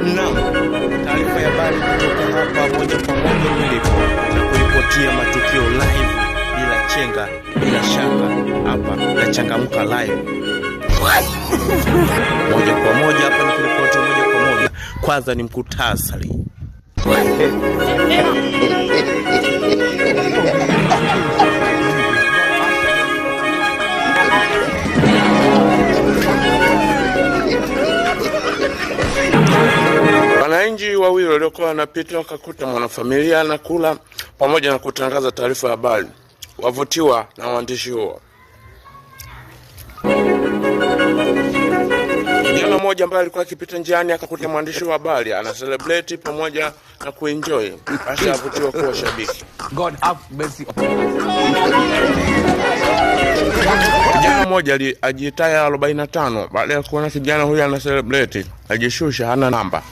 Naam, taarifa ya habari kutoka hapa moja kwa moja nilipo na kuripotia matukio live bila chenga, bila shaka. Hapa na Changamka live moja kwa moja hapa nikiripoti moja kwa moja. Kwanza ni mkutasari. Wananchi wawili waliokuwa wanapita wakakuta mwanafamilia anakula pamoja na kutangaza taarifa ya habari, wavutiwa na waandishi huo. Kijana mmoja ambaye alikuwa akipita njiani akakuta mwandishi wa habari ana celebrate pamoja na kuenjoy, basi avutiwa kuwa shabiki. God have mercy upon us. Kijana mmoja ajiitaya 45 baada ya kuona kijana huyu ana celebrate, ajishusha hana namba.